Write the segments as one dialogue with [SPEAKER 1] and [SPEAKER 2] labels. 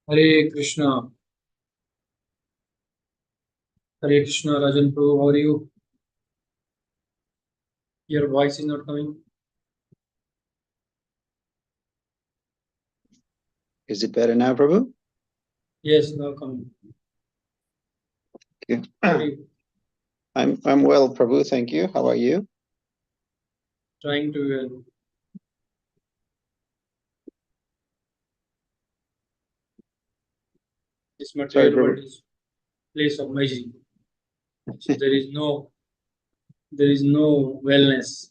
[SPEAKER 1] Hare Krishna, Hare Krishna, Rajan Prabhu, how are you? Your voice is not coming.
[SPEAKER 2] Is it better now, Prabhu?
[SPEAKER 1] Yes, now coming.
[SPEAKER 2] Okay.
[SPEAKER 1] How are you?
[SPEAKER 2] I'm well, Prabhu. Thank you. How are you?
[SPEAKER 1] Trying to well. This
[SPEAKER 2] Sorry,
[SPEAKER 1] material
[SPEAKER 2] Prabhu.
[SPEAKER 1] world is place of misery. So there is no wellness.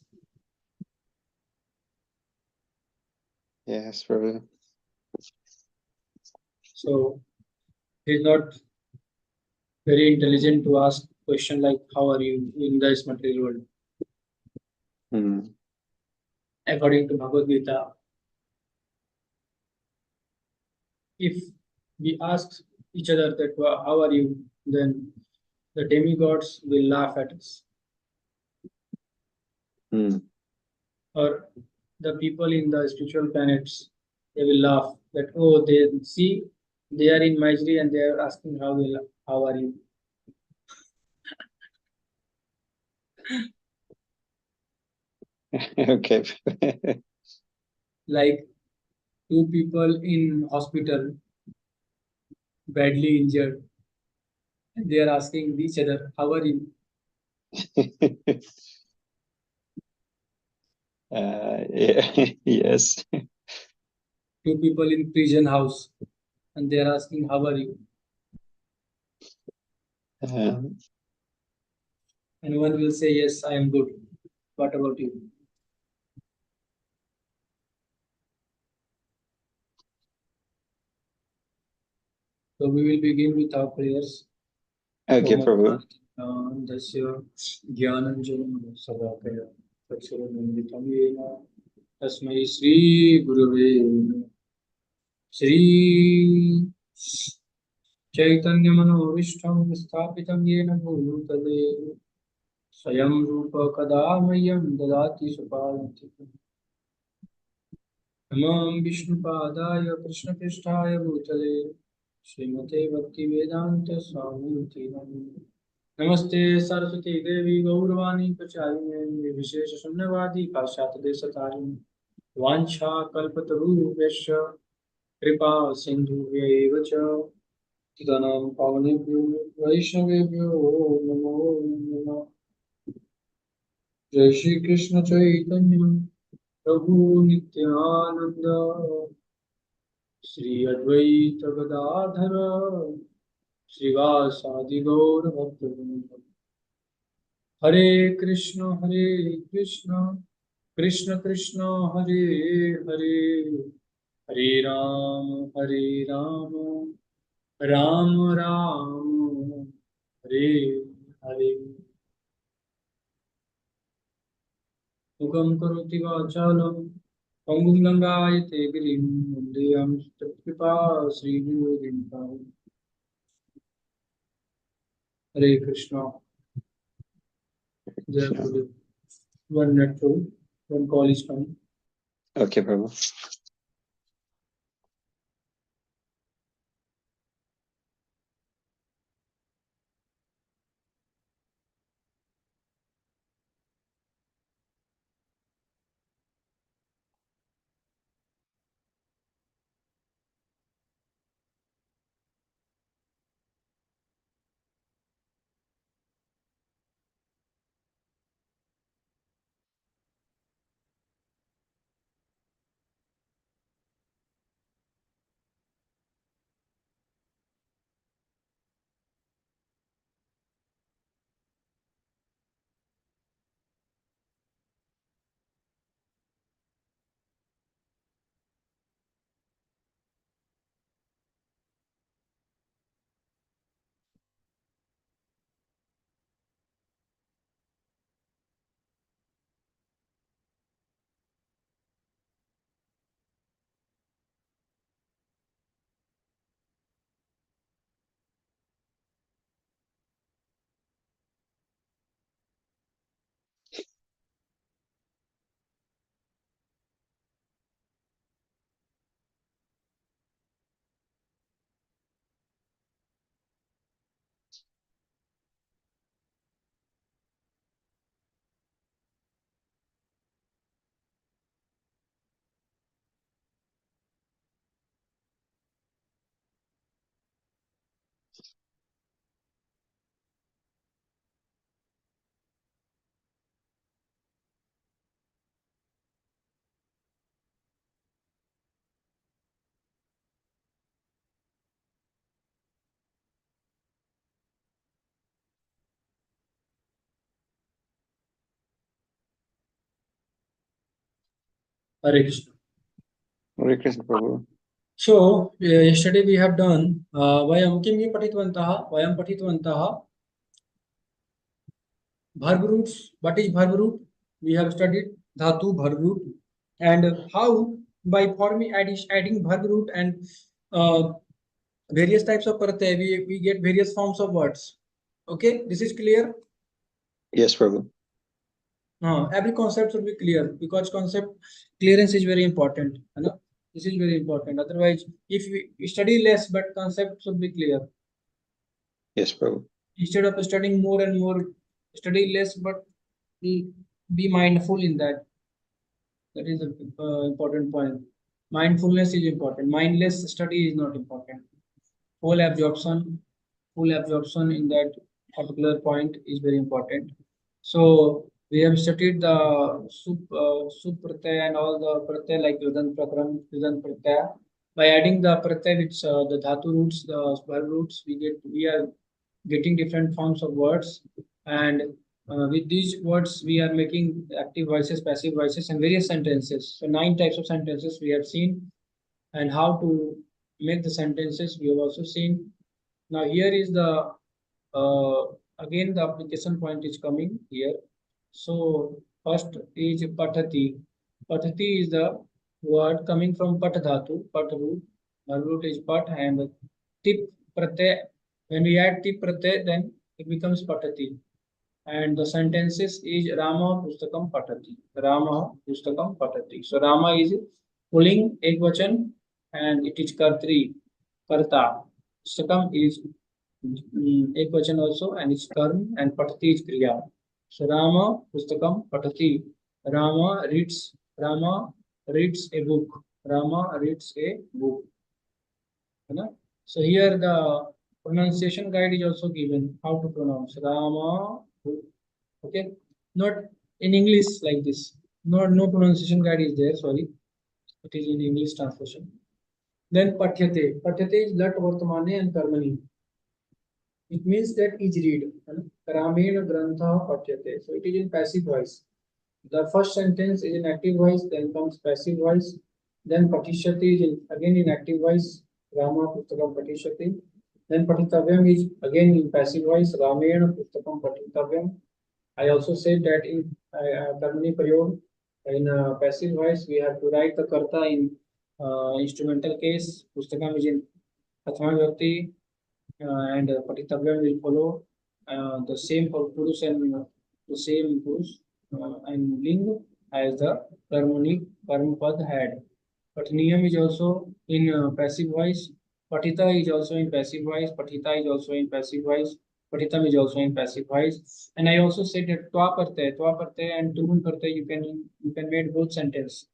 [SPEAKER 2] Yes, Prabhu.
[SPEAKER 1] So it is not very intelligent to ask question like how are you in this material world.
[SPEAKER 2] Hmm.
[SPEAKER 1] According to Bhagavad Gita, if we ask each other that how are you, then the demigods will laugh at us.
[SPEAKER 2] Hmm.
[SPEAKER 1] Or the people in the spiritual planets, they will laugh that oh they see they are in misery and they are asking how are you.
[SPEAKER 2] Okay.
[SPEAKER 1] Like two people in hospital badly injured and they are asking each other how are you.
[SPEAKER 2] Yeah, yes.
[SPEAKER 1] Two people in prison house and they are asking how are you,
[SPEAKER 2] Um,
[SPEAKER 1] and one will say yes I am good, what about you. So we will begin with our prayers.
[SPEAKER 2] okay, Prabhu.
[SPEAKER 1] ओमज्ञानस्य ज्ञानञ्जनं चक्षुरुन्मिलितं येन तस्मै श्रीगुरवे नमः। श्रीचैतन्यमनोभीष्टं स्थापितं येन भूतले स्वयं रूप कदा मह्यं ददाति स्वपदान्तिकम्। नमो विष्णुपादाय कृष्णपृष्ठाय भूतले श्रीमते भक्तिवेदान्त स्वामी नमस्ते सरस्वती देवी गौरवाणी प्रचारिणे निर्विशेष शून्यवादी पाश्चात्यदेशतारिणे वाञ्छाकल्पतरुभ्यश्च कृपा सिन्धुभ्यैव च पतितानां पावनेभ्यो वैष्णवेभ्यो नमो नमः। जय श्री कृष्ण चैतन्य प्रभु नित्यानंद श्री अद्वैत गदाधर श्रीवासादि गौर भक्तवृंद। हरे कृष्ण कृष्ण कृष्ण हरे हरे हरे राम राम राम हरे हरे। मुखं करोति वाचालं पङ्गुं लङ्घयते गिरिं वन्देऽहं त्वत्कृपा श्रीगुरुं। हरे Krishna. Jai
[SPEAKER 2] Krishna.
[SPEAKER 1] Gurudev. One minute, two. One call is coming.
[SPEAKER 2] Okay, Prabhu.
[SPEAKER 1] Hare Krishna.
[SPEAKER 2] Hare Krishna, Prabhu.
[SPEAKER 1] So yesterday we have done vayam kim patitvantaha verb roots. What is verb root? We have studied dhatu verb root and how by forming adding verb root and various types of pratyay we get various forms of words. Okay, this is clear.
[SPEAKER 2] Yes, Prabhu.
[SPEAKER 1] Every concept should be clear because concept clearance is very important. You know? This is very important. Otherwise, if we study less, but concept should be clear.
[SPEAKER 2] Yes, Prabhu.
[SPEAKER 1] Instead of studying more and more, study less, but be mindful in that. That is an important point. Mindfulness is important. Mindless study is not important. Full absorption, full absorption in that particular point is very important. So we have studied the sup pratyay and all the pratyay like yudan prakram, yudan pratyay. By adding the pratyay which the dhatu roots, the verb roots, we are getting different forms of words, and with these words we are making active voices, passive voices, and various sentences. So 9 types of sentences we have seen, and how to make the sentences we have also seen. Now here is the uh, again the application point is coming here. So first is patati. Patati is the word coming from pat dhatu, pat root. The root is pat, and tip pratyay. When we add tip pratyay, then it becomes patati. And the sentences is Rama Pustakam Patati. Rama Pustakam Patati. So Rama is pulling ekvachan and it is kartri, karta. Pustakam is ekvachan also and it's karm, and patati is kriya. So Rama Pustakam Patati. Rama reads a book. Rama reads a book. है ना? So here the pronunciation guide is also given how to pronounce Rama. Okay, not in English like this. No pronunciation guide is there. Sorry, it is in English translation. Then pathyate. Pathyate is lat vartamane and karmani. It means that each read. Ramena grantha pathyate. So it is in passive voice. The first sentence is in active voice, then comes passive voice, then patishyati is again in active voice, Rama Pustakam Patishyati, then Patitavyam is again in passive voice, Ramena Pustakam Patitavyam. I also said that in Karmani Prayog, in passive voice, we have to write the Karta in instrumental case, Pustakam is in Prathama Vibhakti, and Patitavyam will follow the same for Purus and the same Purus and Ling as the Karmapad had. But Niyam is also in passive voice. Patita is also in passive voice. Patita is also in passive voice. Patitam is also in passive voice. And I also said that twa Karte and Turun Karte you can make both sentence.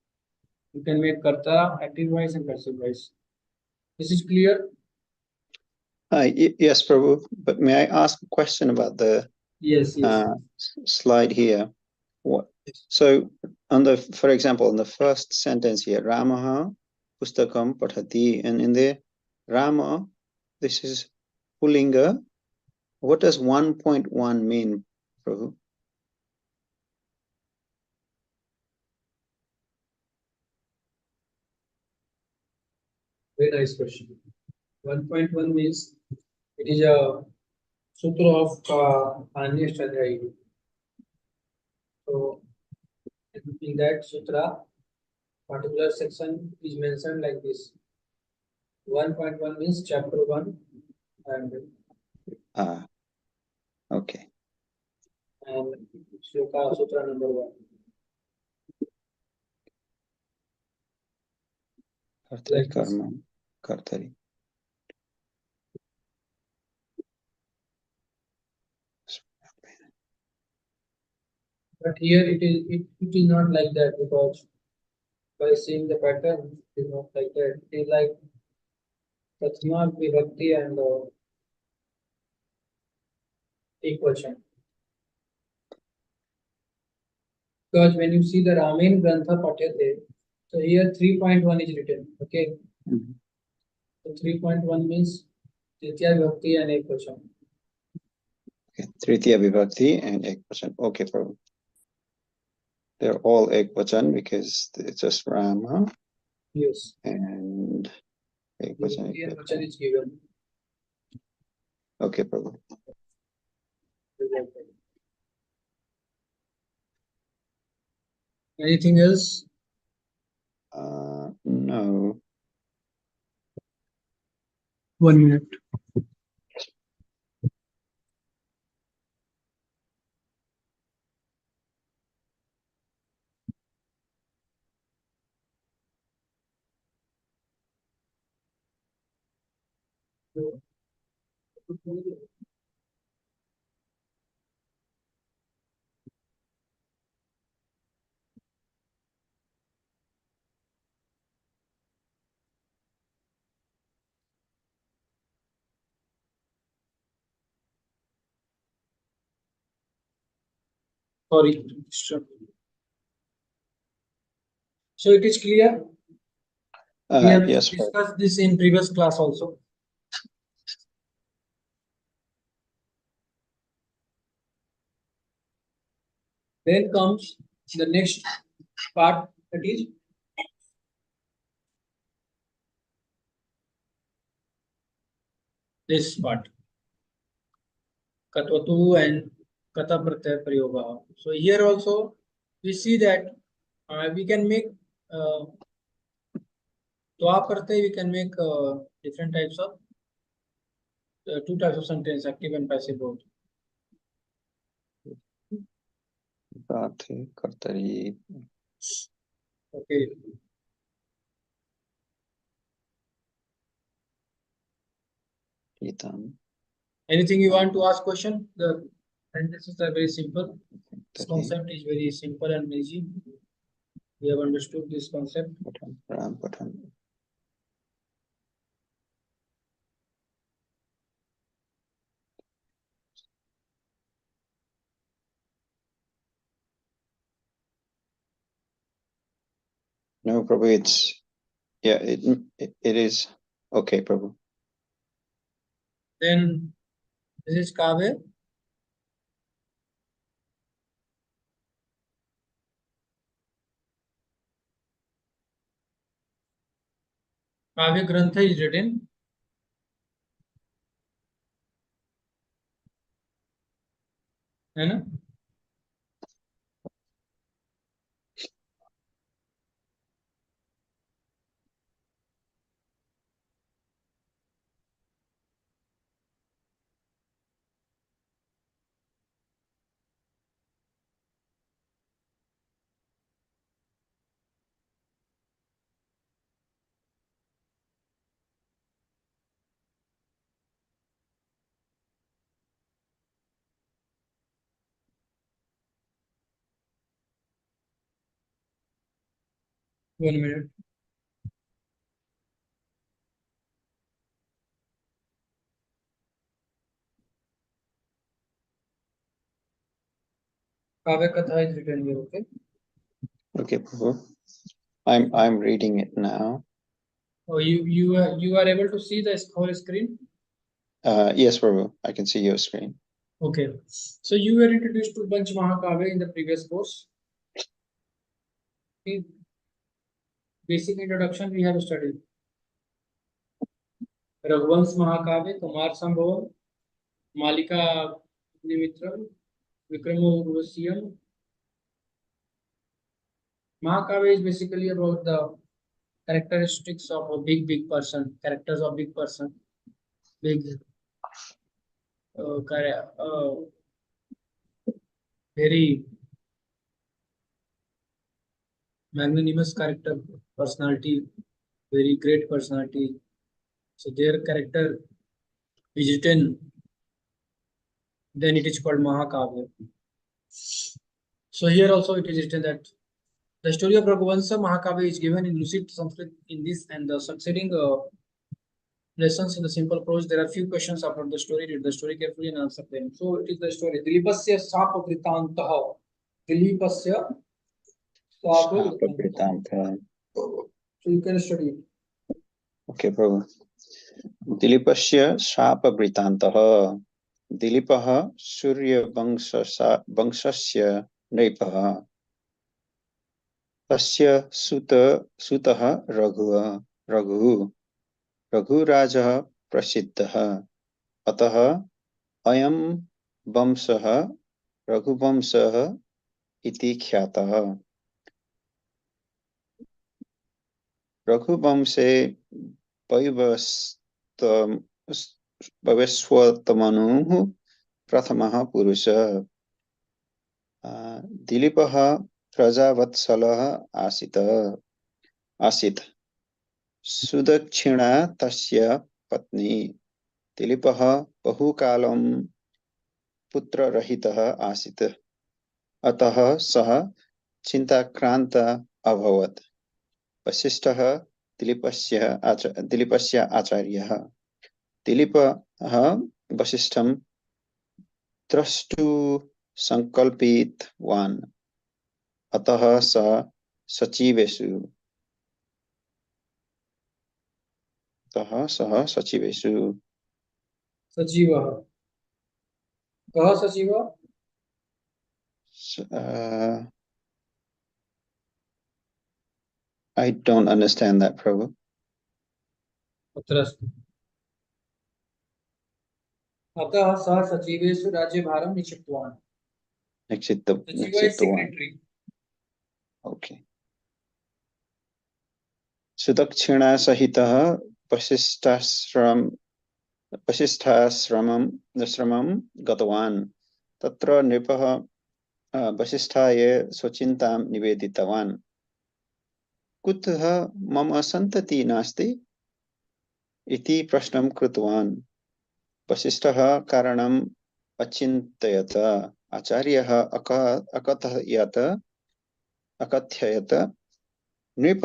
[SPEAKER 1] You can make Karta active voice and passive voice. This is clear?
[SPEAKER 2] Yes, Prabhu. But may I ask a question about the
[SPEAKER 1] Yes.
[SPEAKER 2] slide here? So for example, in the first sentence here, Ramaha Pustakam Pathati, and in the Rama, this is Pullinga. What does 1.1 mean, Prabhu?
[SPEAKER 1] Very nice question. 1.1 means it is a sutra of Anya Shadhyay. So in that sutra, particular section is mentioned like this. 1.1 means chapter 1 and
[SPEAKER 2] Okay.
[SPEAKER 1] And Shloka Sutra number 1.
[SPEAKER 2] Kartari Karma. Kartari.
[SPEAKER 1] But here it is not like that, because by seeing the pattern, it is not like that. It is like Tatsmat Vibhakti and equation. Because when you see the Ramayana Grantha Patyate, so here 3.1 is written. Okay.
[SPEAKER 2] Mm-hmm.
[SPEAKER 1] So 3.1 means Tritiya Vibhakti and equation.
[SPEAKER 2] Okay. Tritiya Vibhakti and ekvachan. Okay, Prabhu. they're all ekvachan because it's just Rama
[SPEAKER 1] Yes.
[SPEAKER 2] and ekvachan.
[SPEAKER 1] Here vachan is given.
[SPEAKER 2] Okay, Prabhu.
[SPEAKER 1] Anything else?
[SPEAKER 2] No.
[SPEAKER 1] 1 minute. Sorry. So it is clear. We have
[SPEAKER 2] Yes, Prabhu.
[SPEAKER 1] discussed this in previous class also. Then comes the next part, that is this part. Katvatu and Kata Pratyaya Prayoga. So here also we see that we can make Twa Pratyaya, we can make different types of two types of sentence, active and passive both.
[SPEAKER 2] Prathe, Kartari.
[SPEAKER 1] Okay.
[SPEAKER 2] Itam.
[SPEAKER 1] Anything you want to ask question? The sentences are very simple. This
[SPEAKER 2] Tari.
[SPEAKER 1] concept is very simple and easy. We have understood this concept.
[SPEAKER 2] Patan, Ram, Patan. No, Prabhu, it's, yeah, it is. Okay, Prabhu.
[SPEAKER 1] Then this is Kavya. Kavya Grantha is written. है ना? One minute. Kavya Katha is written here. Okay.
[SPEAKER 2] Okay, Prabhu. I'm reading it now.
[SPEAKER 1] Oh, you are able to see the whole screen.
[SPEAKER 2] Yes, Prabhu. I can see your screen.
[SPEAKER 1] Okay. So you were introduced to Panch Mahakavya in the previous course. Okay. Basic introduction we have studied. Raghuvans Mahakavya, Kumar Sambhavam, Malika Nimitram, Vikramo Urvasiyam. Mahakavya is basically about the characteristics of a big person, characters of big person, big, very magnanimous character, personality, very great personality. So their character is written, then it is called Mahakavya. So here also it is written that the story of Raghuvansa Mahakavya is given in lucid Sanskrit in this and the succeeding lessons in the simple prose. There are few questions about the story. Read the story carefully and answer them. So it is the story. Dilipasya Sapa Vritantaha. Dilipasya Sapa Vritantaha.
[SPEAKER 2] Shapapritanta.
[SPEAKER 1] So you can study it.
[SPEAKER 2] Okay, Prabhu. Dilipasya Shapapritantah. Dilipah Surya Vangshasya Nripaha. तस्य सुतः रघुः रघुराजः प्रसिद्धः अतः अयं वंशः रघुवंशः इति ख्यातः। रघुवंशे वैवस्वतमनुः प्रथमः पुरुषः। दिलीपः प्रजावत्सलः आसीत्। सुदक्षिणा तस्य पत्नी। दिलीपः बहुकालं पुत्ररहितः आसीत्, अतः सः चिन्ताक्रान्तः अभवत्। वसिष्ठः दिलीपस्य आचार्यः। दिलीपः वसिष्ठं द्रष्टुं सङ्कल्पितवान्, अतः सः सचिवेषु
[SPEAKER 1] सचिवः कः सचिवः?
[SPEAKER 2] I don't understand that, Prabhu.
[SPEAKER 1] अत्र अस्ति। अतः सः सचिवेषु राज्यभारं निक्षिप्तवान्। सचिव इज सेक्रेटरी।
[SPEAKER 2] Okay. सुदक्षिणा सहितः वसिष्ठाश्रमं गतवान्। तत्र नृपः वसिष्ठाय स्वचिन्तां निवेदितवान्। कुतः मम सन्ततिः नास्ति इति प्रश्नं कृतवान्। वसिष्ठः कारणम् अचिन्तयत्। आचार्यः अकथयत्, नृप,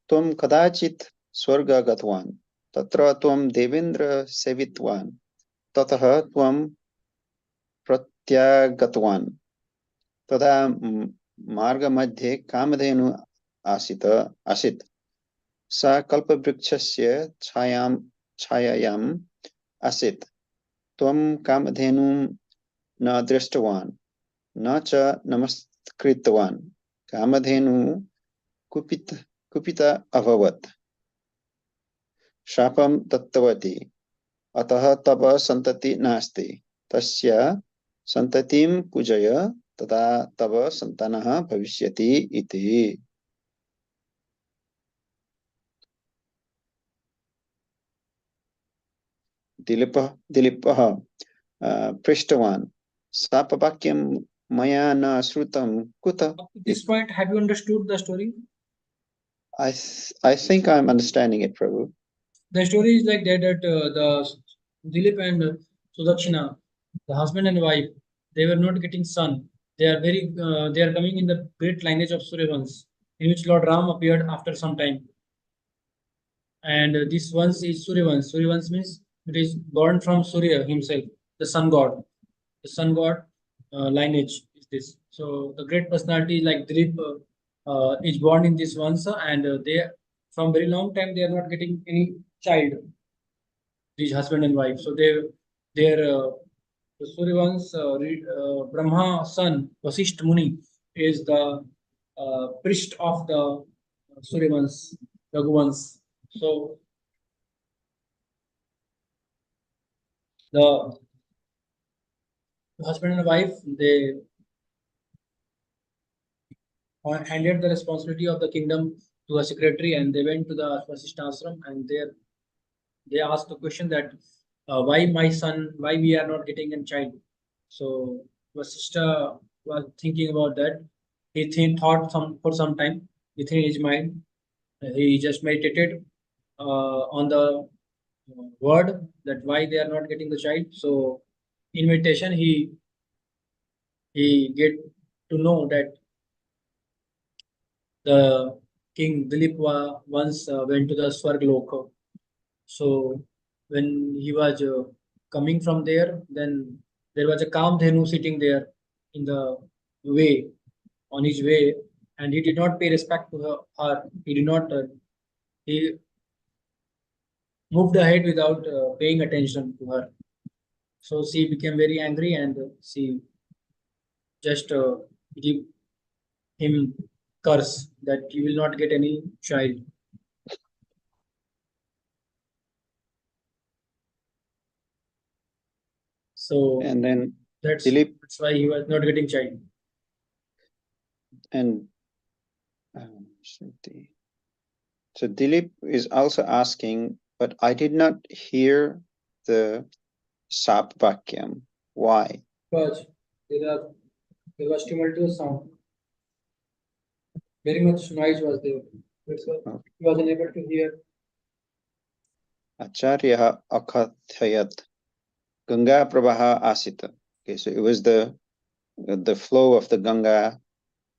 [SPEAKER 2] त्वं कदाचित् स्वर्गं गतवान्, तत्र त्वं देवेन्द्र सेवितवान्, ततः त्वं प्रत्यागतवान्। तदा मार्गमध्ये कामधेनु आसीत्। सा कल्पवृक्षस्य छायायाम् आसीत्। त्वं कामधेनुं न दृष्टवान्, न च नमस्कृतवान्। कामधेनु कुपिता अभवत्, शापं दत्तवती, अतः तव सन्ततिः नास्ति। तस्य सन्ततिं पूजय, तदा तव सन्तानः भविष्यति इति। दिलीपः पृष्टवान्, शापवाक्यं मया न श्रुतं कुतः?
[SPEAKER 1] Up to this point, have you understood the story?
[SPEAKER 2] I think I'm understanding it, Prabhu.
[SPEAKER 1] The story is like that, the Dilip and Sudakshina, the husband and wife, they were not getting son. They are coming in the great lineage of Suryavans, in which Lord Ram appeared after some time. And this once is Suryavans. Suryavans means it is born from Surya himself, the sun god. The sun god lineage is this. So the great personality like Dilip is born in this Vansa, and they from very long time they are not getting any child. These husband and wife. So their the Suryavans, Brahma son Vasisht Muni is the priest of the Suryavans, Raghuvans. So the husband and wife, they handed the responsibility of the kingdom to a secretary, and they went to the Vasishtha ashram, and there they asked the question that why my son, why we are not getting a child. So Vasishtha was thinking about that. Thought for some time within his mind. He just meditated on the word that why they are not getting the child. So in meditation, he get to know that the king Dilip once went to the Swargloka. So when he was coming from there, then there was a Kamdhenu sitting there in the way, on his way, and he did not pay respect to her. He did not. He moved ahead without paying attention to her. So she became very angry, and she just give him curse that you will not get any child. So
[SPEAKER 2] And then
[SPEAKER 1] that's
[SPEAKER 2] Dilip
[SPEAKER 1] why he was not getting child.
[SPEAKER 2] and Shruti. So Dilip is also asking, but I did not hear the Sap Vakyam. Why?
[SPEAKER 1] Because there was tumultuous sound. Very much noise was there. That's why
[SPEAKER 2] Okay.
[SPEAKER 1] he was unable to hear.
[SPEAKER 2] Acharya Akathayat Ganga Prabaha Asita. Okay, so it was the flow of the Ganga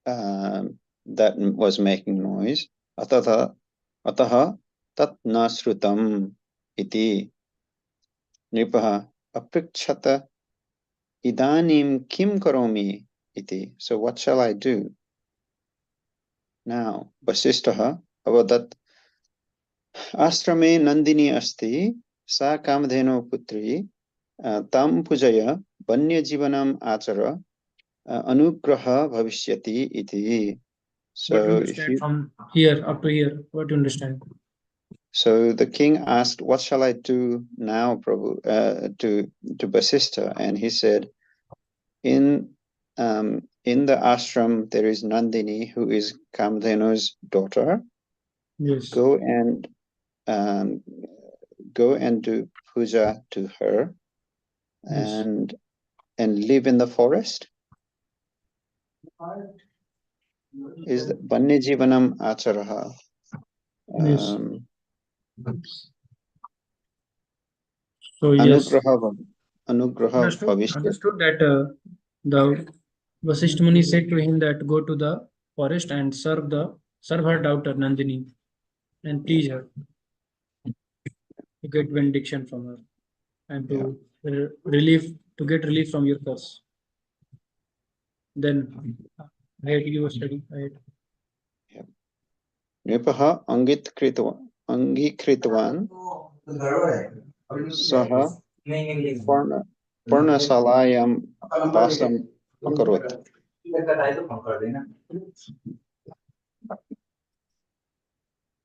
[SPEAKER 2] that was making noise. Ataha tat nasrutam iti Nipaha aprikshata idanim kim karomi iti. So what shall I do? Now, Vasishtaha avadat ashrame nandini asti sa kamdheno putri tam pujaya banya jivanam achara anugraha bhavishyati iti.
[SPEAKER 1] What to
[SPEAKER 2] So if
[SPEAKER 1] understand
[SPEAKER 2] you
[SPEAKER 1] from here up to here? What to understand?
[SPEAKER 2] so the king asked, "What shall I do now, Prabhu?" To Vasishtha, and he said, "In the ashram there is Nandini, who is Kamdhenu's daughter.
[SPEAKER 1] Yes.
[SPEAKER 2] Go and do puja to her,
[SPEAKER 1] Yes.
[SPEAKER 2] and live in the forest. Is Banyajivanam Acharaha.
[SPEAKER 1] Yes. So yes,
[SPEAKER 2] Anugraha Bhavishyati.
[SPEAKER 1] understood that the Vasishtha Muni said to him that go to the forest and serve her daughter Nandini and please her to get benediction from her and to get relief from your curse. Then ahead you were studying ahead.
[SPEAKER 2] Nripaha angikritvan saha parnasalayam vasam akarot.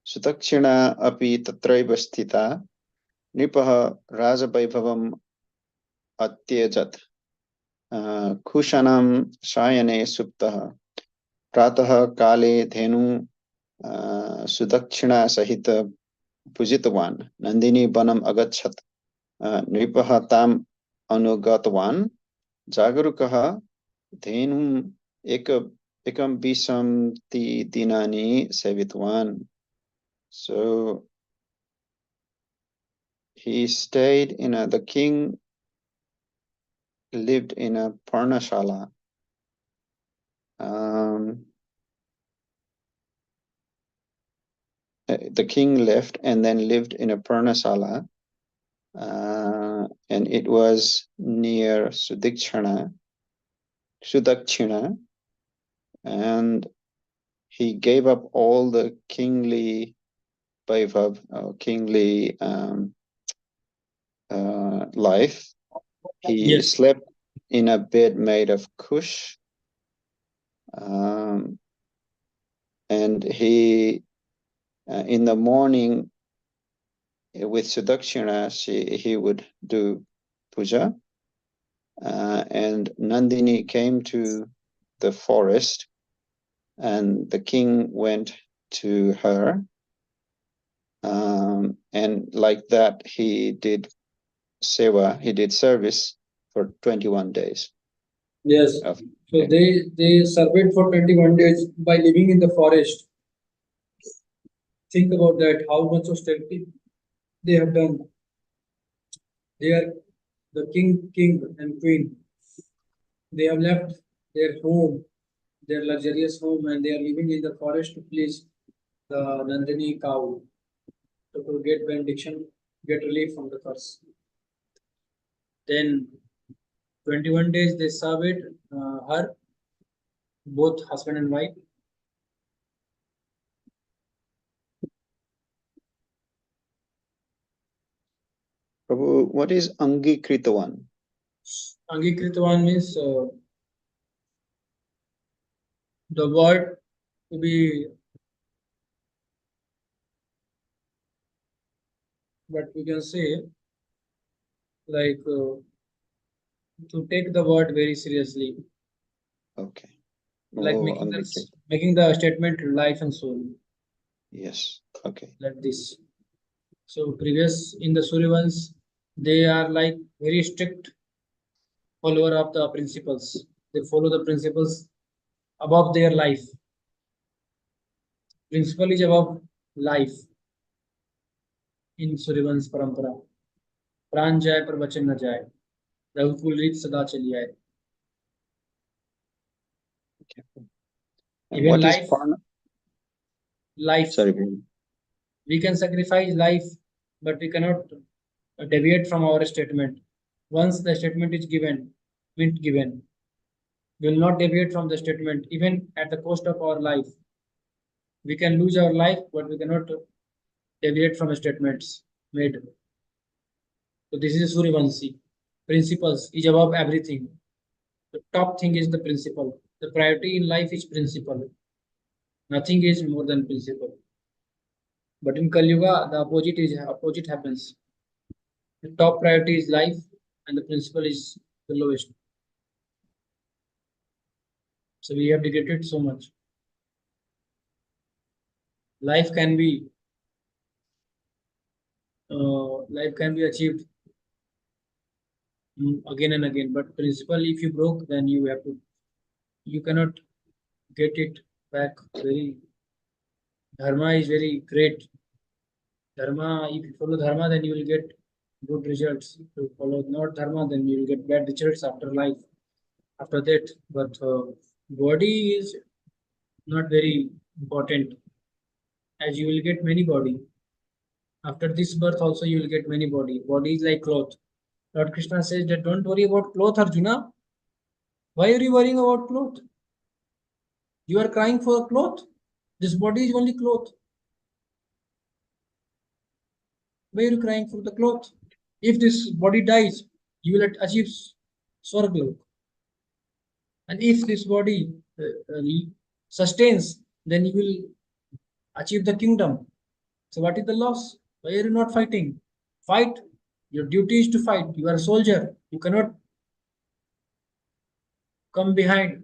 [SPEAKER 2] Sutakshina api tatraiva sthita Nripaha rajavaibhavam atyajat kushanam shayane suptaha pratah kale dhenu Sudakshina सहित पूजितवान् नंदिनी वनम अगच्छत् नृपः ताम अनुगतवान् जागरूकः धेनुम् एकं विंशति दिनानि सेवितवान्. So he stayed in the king lived in a parnashala. The king left and then lived in a parnashala, and it was near Sudakshina, and he gave up all the kingly vaibhav, kingly life. He slept in a bed made of kush, and he in the morning with Sudakshina he would do puja, and Nandini came to the forest and the king went to her, and like that he did seva, he did service for 21 days.
[SPEAKER 1] Yes. So they surveyed for 21 days by living in the forest. Think about that, how much austerity they have done. They are the king and queen. They have left their home, their luxurious home, and they are living in the forest to please the Nandini cow, to get benediction, get relief from the curse. Then 21 days they served her, both husband and wife.
[SPEAKER 2] Prabhu, what is Angikritwan?
[SPEAKER 1] Angikritwan means the word to be, but we can say like to take the word very seriously,
[SPEAKER 2] Okay.
[SPEAKER 1] like
[SPEAKER 2] Oh, on the
[SPEAKER 1] making the statement life and soul,
[SPEAKER 2] yes. Okay.
[SPEAKER 1] like this. So previous in the Suryavans, they are like very strict follower of the principles. They follow the principles above their life. Principle is above life in Suryavans parampara. प्राण जाए पर वचन न जाए, रघुकुल रीत सदा चली आए.
[SPEAKER 2] Okay. And
[SPEAKER 1] Even
[SPEAKER 2] what is
[SPEAKER 1] life,
[SPEAKER 2] prana?
[SPEAKER 1] life,
[SPEAKER 2] Sorry.
[SPEAKER 1] we can sacrifice life, but we cannot deviate from our statement. Once the statement is given, meant given, we will not deviate from the statement, even at the cost of our life. We can lose our life, but we cannot deviate from statements made. So this is Suryavanshi. Principles is above everything. The top thing is the principle. The priority in life is principle. Nothing is more than principle. But in Kali Yuga, the opposite happens. The top priority is life, and the principle is the lowest. So we have degraded so much. Life can be life can be achieved again and again, but principle, if you broke, then you cannot get it back. Very dharma is very great. Dharma, if you follow dharma, then you will get good results. If you follow not dharma, then you will get bad results after life. After that, but body is not very important, as you will get many body. After this birth, also you will get many body. Body is like cloth. Lord Krishna says that don't worry about cloth, Arjuna. Why are you worrying about cloth? You are crying for a cloth. This body is only cloth. Why are you crying for the cloth? If this body dies, you will achieve Swargalok. And if this body sustains, then you will achieve the kingdom. So what is the loss? Why are you not fighting? Fight. Your duty is to fight. You are a soldier. You cannot come behind.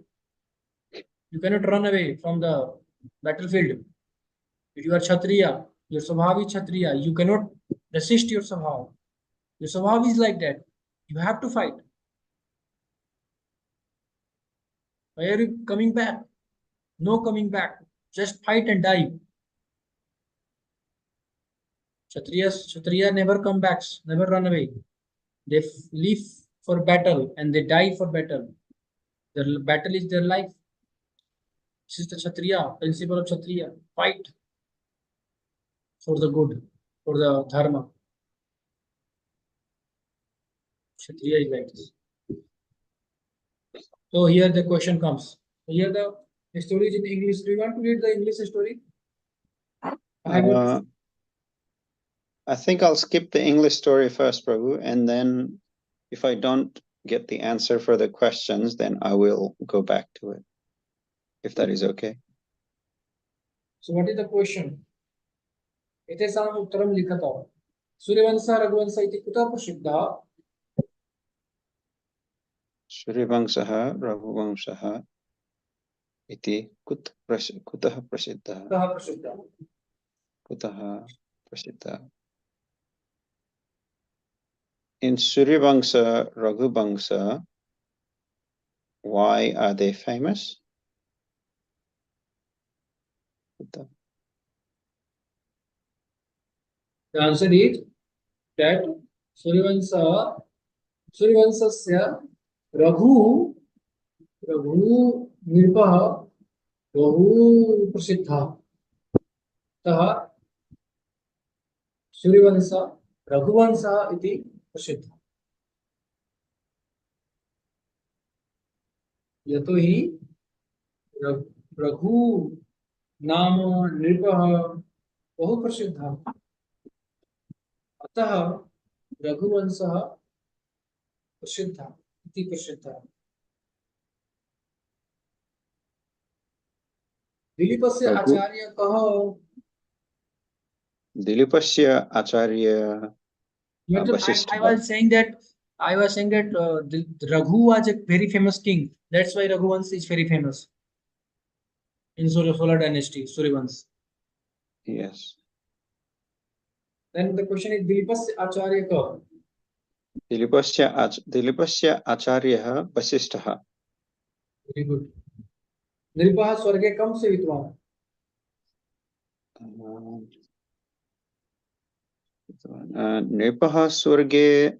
[SPEAKER 1] You cannot run away from the battlefield. If you are Kshatriya, your Swabhav is Kshatriya. You cannot resist your Swabhav. Your Swabhav is like that. You have to fight. Why are you coming back? No coming back. Just fight and die. Kshatriya never come back, never run away. They live for battle and they die for battle. Their battle is their life. This is the Kshatriya, principle of Kshatriya. Fight for the good, for the dharma. Kshatriya is like this. So here the question comes. Here the story is in English. Do you want to read the English story?
[SPEAKER 2] I think I'll skip the English story first, Prabhu, and then if I don't get the answer for the questions, then I will go back to it, if that is okay.
[SPEAKER 1] So what is the question? एतेषाम् उत्तरं लिखतु. सूर्यवंशः रघुवंशः इति कुतः प्रसिद्धः?
[SPEAKER 2] सूर्यवंशः रघुवंशः इति कुतः प्रसिद्धः? कुतः प्रसिद्धः? In Suryavansa, Raghuvansa, why are they famous?
[SPEAKER 1] The answer is that Suryavanshasya Raghu नृपः बहु प्रसिद्धः. अतः सूर्यवंशः रघुवंशः इति प्रसिद्धः. यतोहि रघु नाम नृपः बहु प्रसिद्धः. अतः रघुवंशः प्रसिद्धः इति. दिलीपस्य
[SPEAKER 2] रघु
[SPEAKER 1] आचार्य कः?
[SPEAKER 2] दिलीपस्य आचार्य
[SPEAKER 1] I
[SPEAKER 2] वसिष्ठः.
[SPEAKER 1] was saying that Raghu was a very famous king. That's why Raghuvansh is very famous in Solar dynasty, Suryavansh.
[SPEAKER 2] Yes.
[SPEAKER 1] Then the question is Dilipasya Acharya ka.
[SPEAKER 2] दिलीपस्य आचार्यः वसिष्ठः.
[SPEAKER 1] Very good. Nirpaha Swarge kam se vitwan.
[SPEAKER 2] नृपः स्वर्गे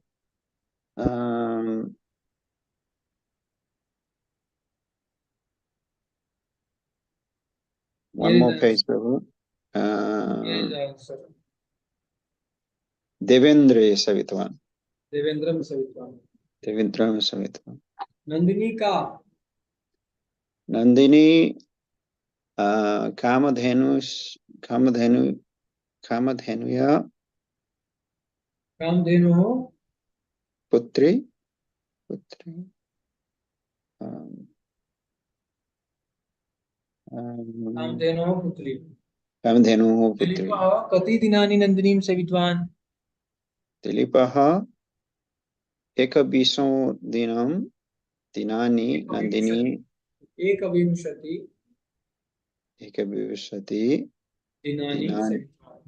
[SPEAKER 2] one
[SPEAKER 1] Here is
[SPEAKER 2] more
[SPEAKER 1] the
[SPEAKER 2] page,
[SPEAKER 1] answer.
[SPEAKER 2] Prabhu.
[SPEAKER 1] Here is the answer.
[SPEAKER 2] देवेन्द्रे सवितवान्.
[SPEAKER 1] Devendram Savitwan.
[SPEAKER 2] देवेन्द्रं सवितवान्.
[SPEAKER 1] Nandini ka.
[SPEAKER 2] Nandini कामधेनुया
[SPEAKER 1] Kamdhenu
[SPEAKER 2] पुत्री
[SPEAKER 1] Kamdhenu putri.
[SPEAKER 2] कामधेनुः पुत्री.
[SPEAKER 1] Dilipah kati dinani Nandinim Savitwan.
[SPEAKER 2] दिलीपः एकविंशो दिनानि Nandini
[SPEAKER 1] Ekavimshati
[SPEAKER 2] एकविंशति
[SPEAKER 1] dinani
[SPEAKER 2] दिनानि
[SPEAKER 1] Savitwan.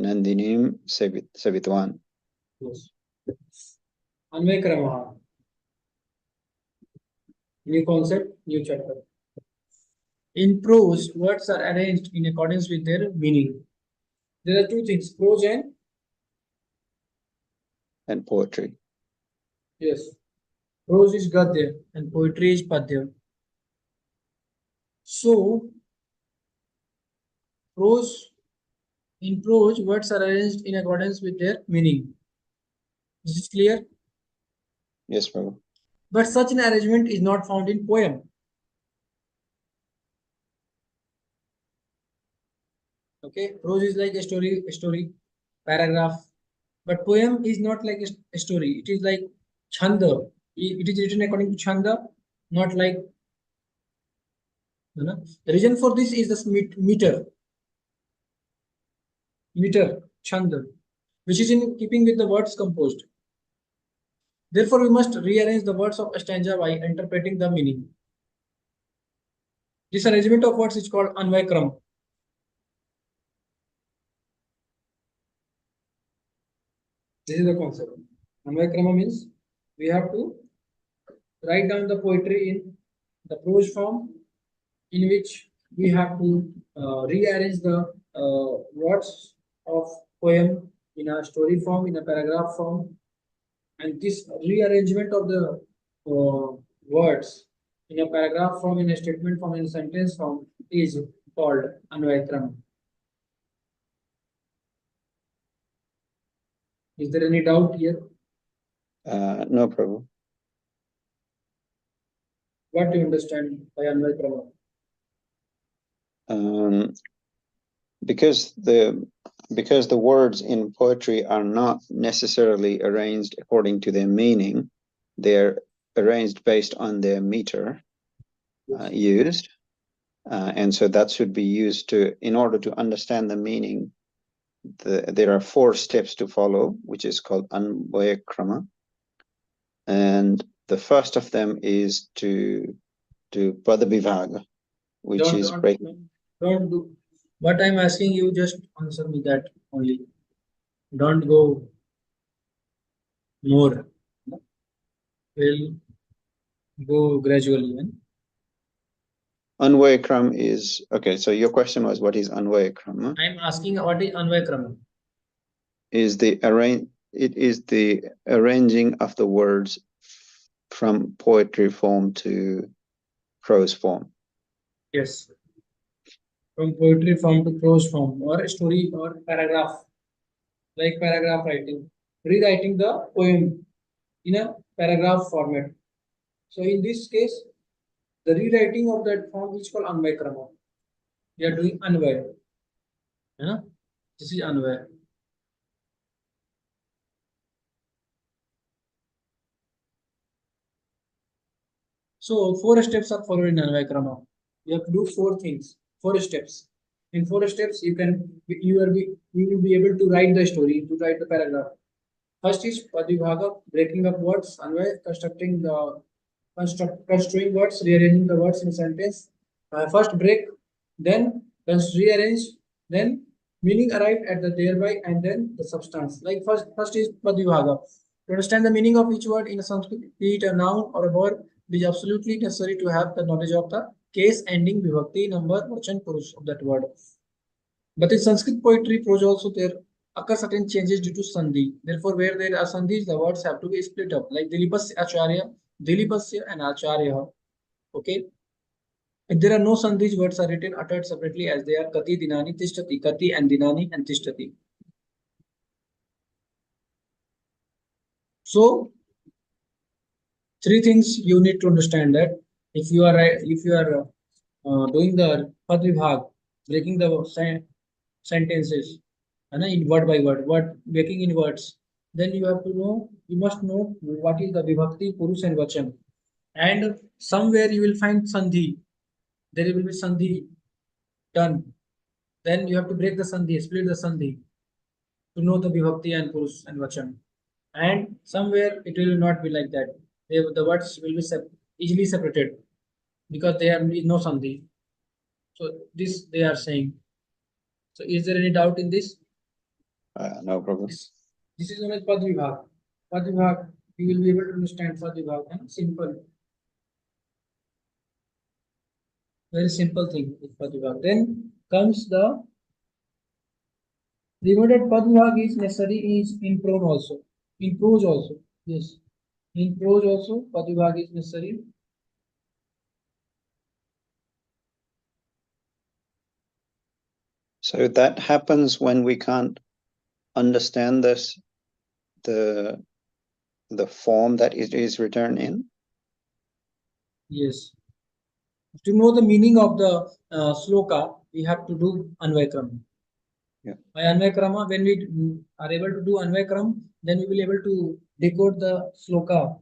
[SPEAKER 2] नन्दिनीं सवितवान्.
[SPEAKER 1] Yes. Anvay Kramaha. New concept, new chapter. In prose, words are arranged in accordance with their meaning. There are two things, prose
[SPEAKER 2] And poetry.
[SPEAKER 1] yes, prose is Gadya and poetry is Padya. So, in prose, words are arranged in accordance with their meaning. This is clear?
[SPEAKER 2] Yes, Prabhu.
[SPEAKER 1] But such an arrangement is not found in poem. Okay, prose is like a story, paragraph. But poem is not like a story. It is like chanda. It is written according to chanda, not like. You know? The reason for this is the meter, chanda, which is in keeping with the words composed. Therefore, we must rearrange the words of a stanza by interpreting the meaning. This arrangement of words is called Anvay-kram. This is the concept. Anvay-krama means we have to write down the poetry in the prose form, in which we have to rearrange the words of poem in a story form, in a paragraph form, and this rearrangement of the words in a paragraph form, in a statement form, in a sentence form is called Anvayakram. Is there any doubt here?
[SPEAKER 2] No, Prabhu.
[SPEAKER 1] What do you understand by Anvayakram?
[SPEAKER 2] Because the words in poetry are not necessarily arranged according to their meaning, they're arranged based on their meter used, and so that should be used in order to understand the meaning. There are 4 steps to follow, which is called Anvaya Krama, and the first of them is to do Pada Vibhaga, which is breaking.
[SPEAKER 1] Don't do. But I'm asking you, just answer me that only. Don't go more. We'll go gradually.
[SPEAKER 2] Anvayakram is okay. So your question was, what is Anvayakram?
[SPEAKER 1] I'm asking what is Anvayakram?
[SPEAKER 2] It is the arranging of the words from poetry form to prose form.
[SPEAKER 1] Yes. From poetry form to prose form, or story or paragraph, like paragraph writing, rewriting the poem in a paragraph format. So in this case, the rewriting of that form is called Anvayakram. We are doing Anvay. Yeah? This is Anvay. So 4 steps are followed in Anvay Krama. You have to do 4 things. 4 steps. In 4 steps, you will be able to write the story, to write the paragraph. First is Padvibhaga, breaking up words, Anvay, construing words, rearranging the words in a sentence. First break, then rearrange, then meaning arrived at the thereby, and then the substance. Like first is Padvibhaga. To understand the meaning of each word in a Sanskrit, be it a noun or a verb, it is absolutely necessary to have the knowledge of the case ending, vibhakti, number, vachan, purush of that word. But in Sanskrit poetry, prose also there occur certain changes due to sandhi. Therefore, where there are sandhis, the words have to be split up. Like Dilipasya Acharya, Dilipasya and Acharya. Okay. If there are no sandhis, words are written uttered separately as they are Kati Dinani Tishtati, Kati and Dinani and Tishtati. So, three things you need to understand that if you are doing the Pad Vibhag, breaking the sentences, in word by word, breaking in words, then you must know what is the vibhakti, purush and vachan. And somewhere you will find sandhi. There will be sandhi done. Then you have to break the sandhi, split the sandhi to know the vibhakti and purush and vachan. And somewhere it will not be like that. The words will be easily separated because there is no sandhi. So this they are saying. So is there any doubt in this?
[SPEAKER 2] No problem.
[SPEAKER 1] This is known as Pad Vibhag. Pad Vibhag, you will be able to understand Pad Vibhag. Simple. Very simple thing with Pad Vibhag. Then comes the remember that Pad Vibhag is necessary is in prose also. In prose also. Yes. In prose also Pad Vibhag is necessary.
[SPEAKER 2] So that happens when we can't understand the form that it is written in.
[SPEAKER 1] Yes. To know the meaning of the sloka, we have to do Anvayakram.
[SPEAKER 2] Yeah.
[SPEAKER 1] By Anvayakrama, when we are able to do Anvayakram, then we will be able to decode the sloka,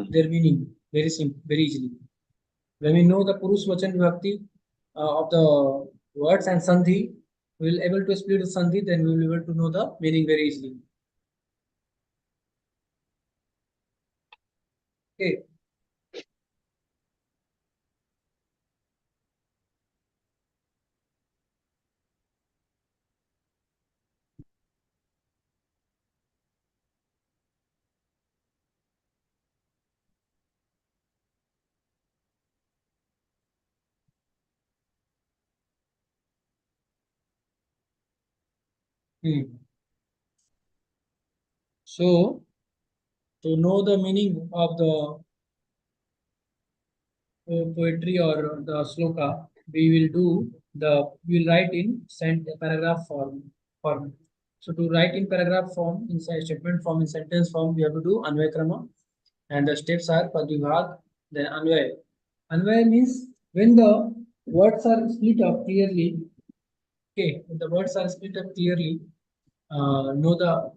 [SPEAKER 1] their meaning, very simple, very easily. When we know the Purush Vachan Vibhakti of the words and Sandhi, we will able to split the Sandhi, then we will be able to know the meaning very easily. Okay. So, to know the meaning of the poetry or the sloka, we will write in paragraph form. So to write in paragraph form, in statement form, in sentence form, we have to do Anvay Krama, and the steps are Padvibhag, then Anvay. Anvay means when the words are split up clearly. Okay, when the words are split up clearly, know the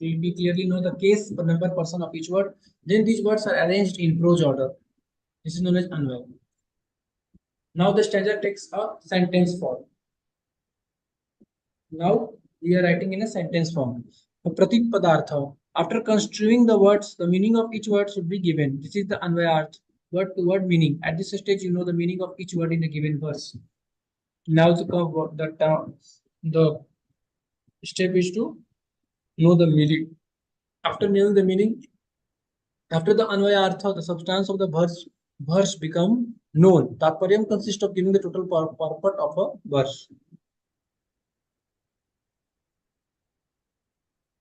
[SPEAKER 1] we clearly know the case, the number, person of each word. Then these words are arranged in prose order. This is known as Anvay. Now the stanza takes a sentence form. Now we are writing in a sentence form. Pratik padartha. After construing the words, the meaning of each word should be given. This is the Anvayarth, word to word meaning. At this stage, you know the meaning of each word in a given verse. Now the step is to know the meaning. After knowing the meaning, after the Anvayartha, the substance of the verse become known. Tatparyam consists of giving the total purport of a verse.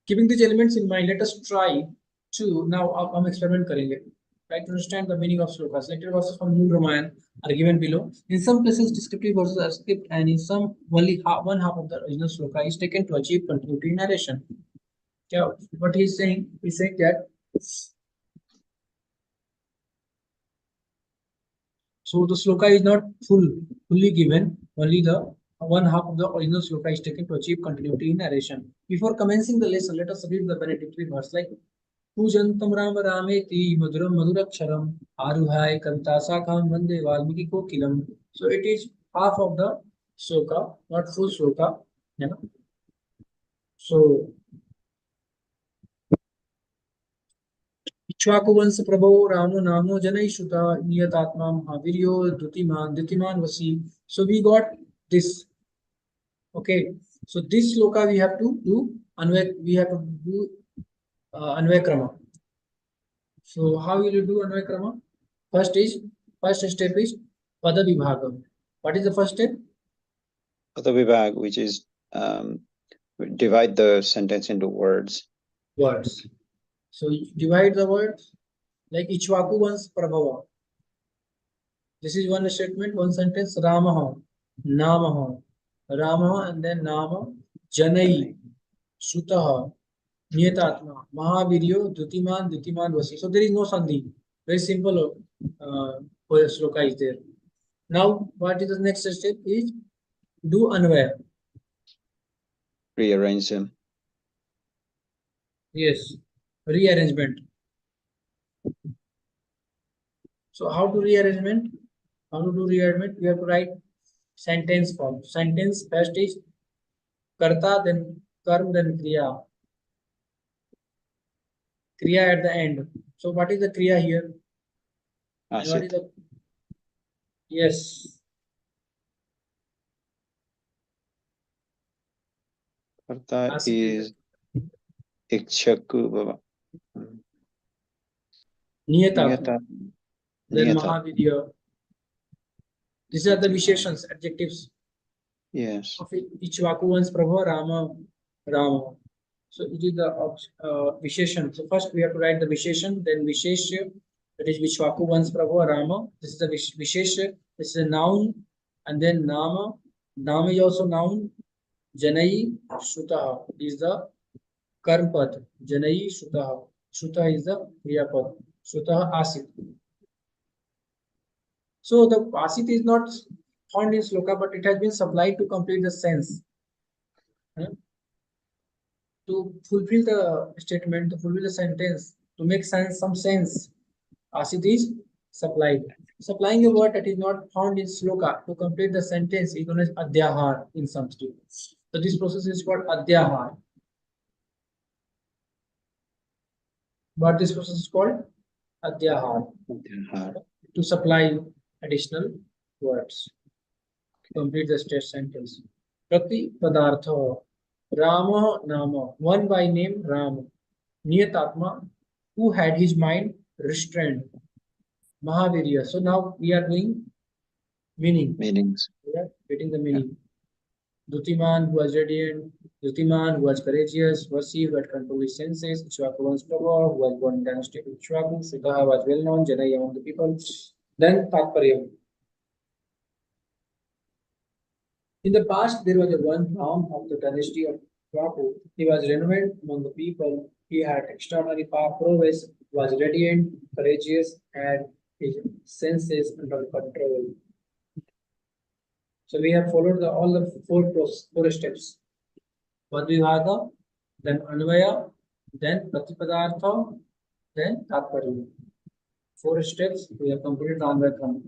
[SPEAKER 1] Keeping these elements in mind, let us try to now experiment करेंगे. Try to understand the meaning of slokas. Selected verses from Mool Ramayan are given below. In some places, descriptive verses are skipped, and in some, only one half of the original sloka is taken to achieve continuity in narration. Yeah, what he's saying that. So the sloka is not fully given. Only the one half of the original sloka is taken to achieve continuity in narration. Before commencing the lesson, let us read the benedictory verse like पूजन्तं Ram रामेति मधुरं मधुराक्षरम् आरुहाय कविता शाखां वन्दे Valmiki कोकिलम्. So it is half of the sloka, not full sloka. You know. So Ichwakuvansa Prabho Ramo Namo Janai Shuta Niyatatma Mahaviryo Dutiman Vasi. So we got this. Okay. So this sloka we have to do Anvay Krama. So how will you do Anvay Krama? First step is Pada Vibhaga. What is the first step?
[SPEAKER 2] Pada Vibhag, which is divide the sentence into words.
[SPEAKER 1] Words. So divide the words like Ichwaku once Prabhava. This is one statement, one sentence. Ramaha, Namaha, Ramaha, and then Nama, Janai, Sutaha, Niyatatma, Mahaviryo, Dutiman Vasi. So there is no sandhi. Very simple sloka is there. Now, what is the next step? Is do Anvaya.
[SPEAKER 2] Rearrange them.
[SPEAKER 1] Yes, rearrangement. So how to rearrangement? How to do rearrangement? We have to write sentence form. Sentence first is karta, then karm, then kriya. Kriya at the end. So what is the kriya here? And what is
[SPEAKER 2] Asit.
[SPEAKER 1] the yes?
[SPEAKER 2] Karta
[SPEAKER 1] Asit
[SPEAKER 2] is Ikshaku Baba.
[SPEAKER 1] Niyatatma.
[SPEAKER 2] Niyata.
[SPEAKER 1] Then
[SPEAKER 2] Niyata.
[SPEAKER 1] Mahavidya. These are the visheshans, adjectives
[SPEAKER 2] Yes.
[SPEAKER 1] of Ichwaku once Prabhu Rama. Rama. So it is the visheshan. So first we have to write the visheshan, then vishesha. That is Vishwaku once Prabhu Rama. This is the vishesha. This is a noun, and then Nama. Nama is also noun. Janai Shutaha is the कर्म पद जनई श्रुतः श्रुतः is the kriya pad श्रुतः asit. So the asit is not found in sloka, but it has been supplied to complete the sense. To fulfill the statement, to fulfill the sentence, to make sense, some sense, asit is supplied. Supplying a word that is not found in sloka to complete the sentence is known as adyahar in Sanskrit. So this process is called adyahar. What this process is called? Adyahar. To supply additional words. Complete the state sentence. Prati Padartha. Rama Nama. One by name Ram. Niyatatma. Who had his mind restrained. Mahavirya. So now we are doing meaning.
[SPEAKER 2] Meanings.
[SPEAKER 1] We are getting the meaning. Dutiman, who was radiant. Dutiman, who was courageous. Vasi, who had controlled his senses. Ichwaku was Prabha, who was born in dynasty of Ichwaku. Sutaha was well known. Janai among the people. Then Tatparyam. In the past, there was a one Ram of the dynasty of Ichwaku. He was renowned among the people. He had extraordinary power, prowess, was radiant, courageous, and his senses under control. So we have followed all the four steps. Vadvibhaga, then Anvaya, then Pratipadartha, then Tatparya. 4 steps we have completed the Anvaya Krama.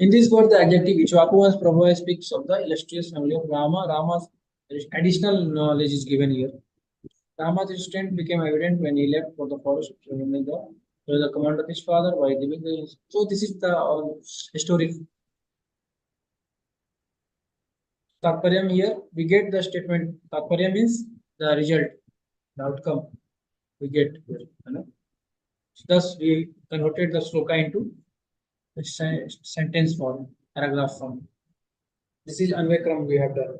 [SPEAKER 1] In this word, the adjective Ichwaku's Prabhu speaks of the illustrious family of Rama. Rama's additional knowledge is given here. Rama's strength became evident when he left for the forest, remembering the command of his father while leaving the. So this is the historic. Tatparyam here, we get the statement. Tatparya means the result, the outcome we get here. You know? Thus, we converted the sloka into sentence form, paragraph form. This is Anvekram we have done.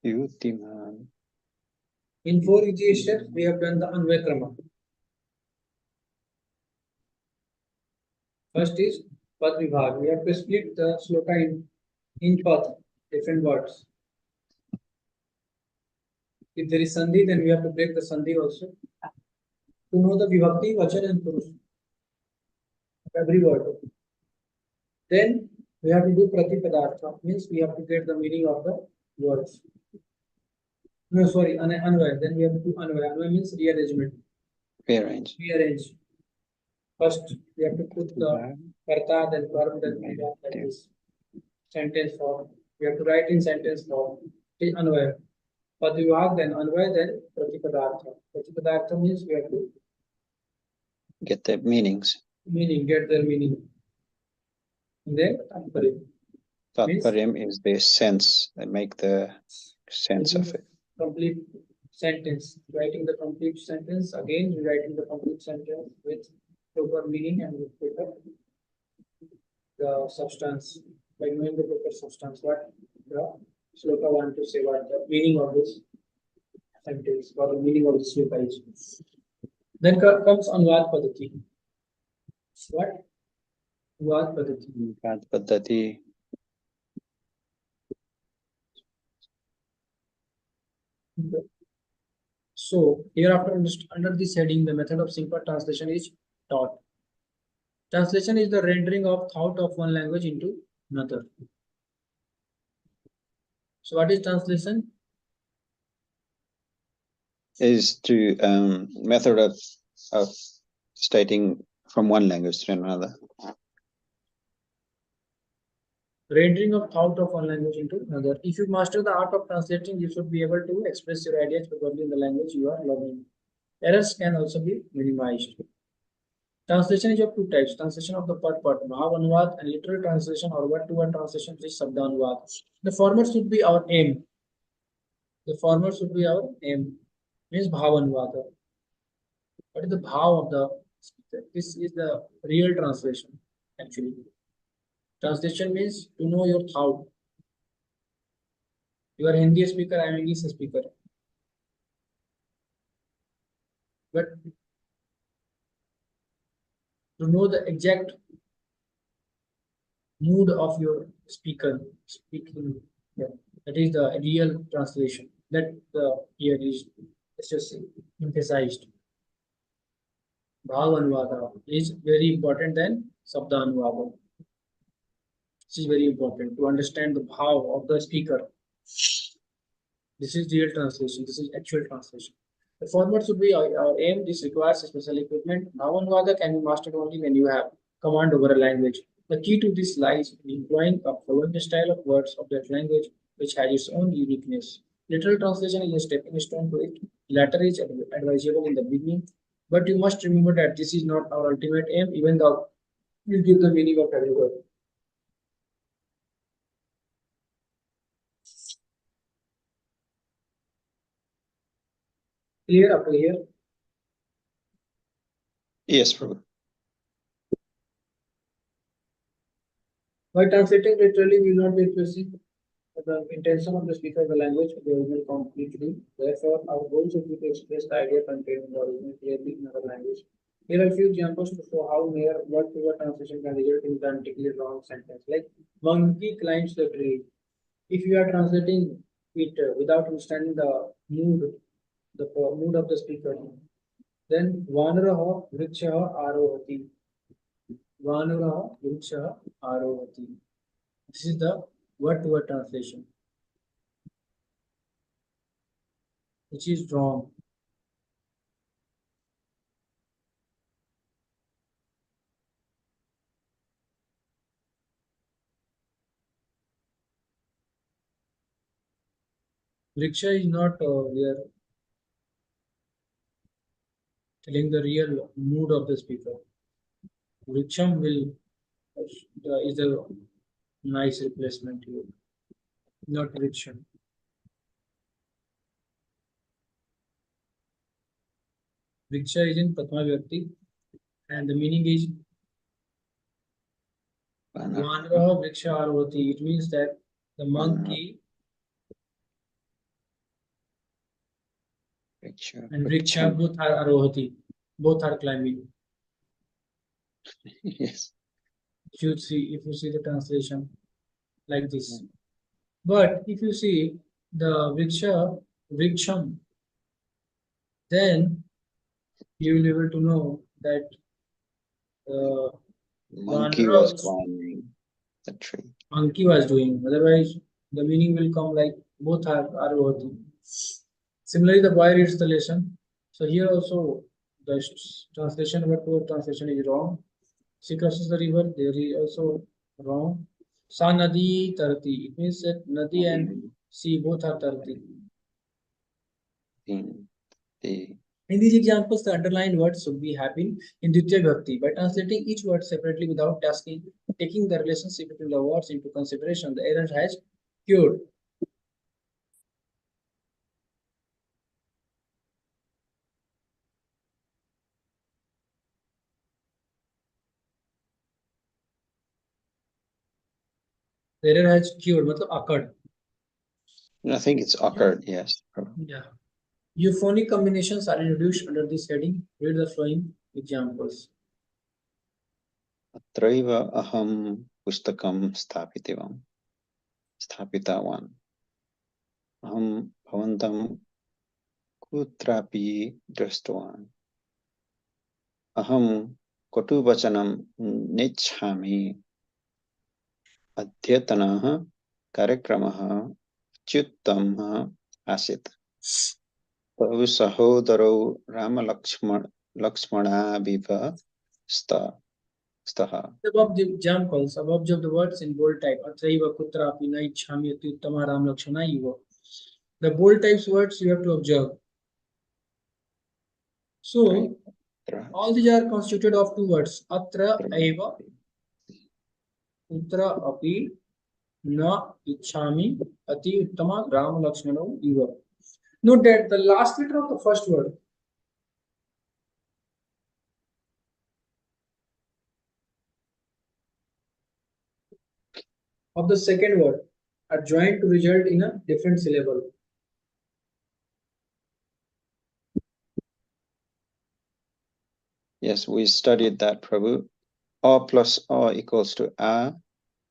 [SPEAKER 2] Yutiman.
[SPEAKER 1] In 4 easy steps, we have done the Anvekrama. First is Pad Vibhag. We have to split the sloka in Pad, different words. If there is Sandhi, then we have to break the Sandhi also. To know the Vibhakti, Vachan and Purush. Every word. Then we have to do Pratipadartha, means we have to get the meaning of the words. No, sorry, Anvay. Then we have to Anvay. Anvay means rearrangement.
[SPEAKER 2] Rearrange.
[SPEAKER 1] Rearrange. First, we have to put the karta, then verb, then kriya, like this. Sentence form. We have to write in sentence form. Anvay. Padvivag, then Anvay, then Pratipadartha. Pratipadartha means we have to
[SPEAKER 2] Get the meanings.
[SPEAKER 1] get their meaning. And then Tathparya.
[SPEAKER 2] Tatparyam is the sense, make the sense of it.
[SPEAKER 1] Complete sentence. Writing the complete sentence, again rewriting the complete sentence with proper meaning and with proper the substance, by knowing the proper substance, what the sloka want to say, what the meaning of this sentence, what the meaning of this sloka is. Then comes Anvad Padati. What? Anvad Padati.
[SPEAKER 2] Anvad Padati.
[SPEAKER 1] So hereafter under this heading, the method of simple translation is taught. Translation is the rendering of thought of one language into another. So what is translation?
[SPEAKER 2] Is to method of stating from one language to another.
[SPEAKER 1] Rendering of thought of one language into another. If you master the art of translating, you should be able to express your ideas properly in the language you are learning. Errors can also be minimized. Translation is of two types: translation of the part, bhav anuvad, and literal translation or word-to-word translation, which is sabda anuvad. The former should be our aim. The former should be our aim. Means bhav anuvad. What is the bhav of the speaker? This is the real translation, actually. Translation means to know your thought. You are Hindi speaker, I am English speaker. But to know the exact mood of your speaker speaking, yeah, that is the real translation. That here is just emphasized. Bhav Anuvada is very important than Sabda Anuvada. This is very important to understand the bhav of the speaker. This is real translation. This is actual translation. The format should be our aim. This requires special equipment. Bhavanvada can be mastered only when you have command over a language. The key to this lies in employing a following style of words of that language, which has its own uniqueness. Literal translation is a stepping stone to it. Latter is advisable in the beginning, but you must remember that this is not our ultimate aim, even though we give the meaning of every word. Clear up to here?
[SPEAKER 2] Yes, Prabhu.
[SPEAKER 1] By translating literally, we will not be expressing the intention of the speaker of the language of the original completely. Therefore, our goal should be to express the idea contained in the original clearly in other language. Here are a few examples to show how mere word-to-word translation can result in grammatically wrong sentence. Like monkey climbs the tree. If you are translating it without understanding the mood of the speaker, then Vanaraha Vrikshaha Arohati. Vanaraha Vrikshaha Arohati. This is the word-to-word translation, which is wrong. Riksha is not here telling the real mood of the speaker. Riksham will is a nice replacement here, not Riksham. Riksha is in Prathama Vyakti, and the meaning is Vanraha Vriksha Arovati. It means that the monkey and Vriksha both are Arohati, both are climbing.
[SPEAKER 2] Yes.
[SPEAKER 1] If you see the translation like this. But if you see the Vriksham, then you will be able to know that
[SPEAKER 2] monkey was climbing the tree.
[SPEAKER 1] Monkey was doing. Otherwise, the meaning will come like both are Arovati. Similarly, the boy reads the lesson. So here also the translation word to translation is wrong. She crosses the river. There is also wrong. Sa nadi tarti. It means that nadi and sea both are tarti.
[SPEAKER 2] In the
[SPEAKER 1] In these examples, the underlined words should be have been in Dvitiya Vibhakti. By translating each word separately without taking the relationship between the words into consideration, the error has cured. The error has cured, matlab occurred.
[SPEAKER 2] I think it's occurred, yes.
[SPEAKER 1] Yeah. Euphonic combinations are introduced under this heading. Read the following examples.
[SPEAKER 2] अत्रैव अहं पुस्तकं स्थापितवान् अहं भवन्तं कुत्रापि दृष्टवान् अहं कटुवचनं नेच्छामि अद्यतनः कार्यक्रमः अत्युत्तमः आसीत् तौ सहोदरौ लक्ष्मणाविव स्तः
[SPEAKER 1] Above the examples, above the words in bold type, Atraiva Kutrapi na Ichhami Ati Uttama Ram Lakshmana Iva. The bold types words you have to observe. So, all these are constituted of two words, Atra Aiva Uttara Api Na Ichhami Ati Uttama Ram Lakshmana Iva. Note that the last letter of the first word of the second word are joined to result in a different syllable.
[SPEAKER 2] Yes, we studied that, Prabhu. A plus A equals to A.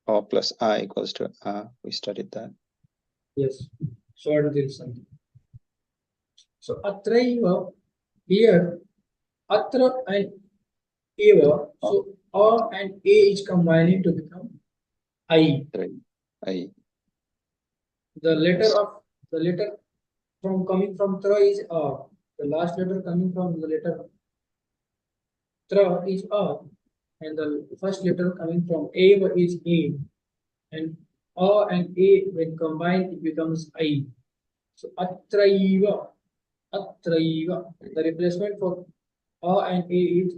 [SPEAKER 2] A plus A equals to A. We studied that.
[SPEAKER 1] Yes. So what is something? So Atraiva here Atra and Eva. So A and A is combining to become I.
[SPEAKER 2] I.
[SPEAKER 1] The letter from coming from Tra is A. The last letter coming from the letter Tra is A. And the first letter coming from Eva is A. And A and A when combined it becomes I. So Atraiva. Atraiva. The replacement for A and A is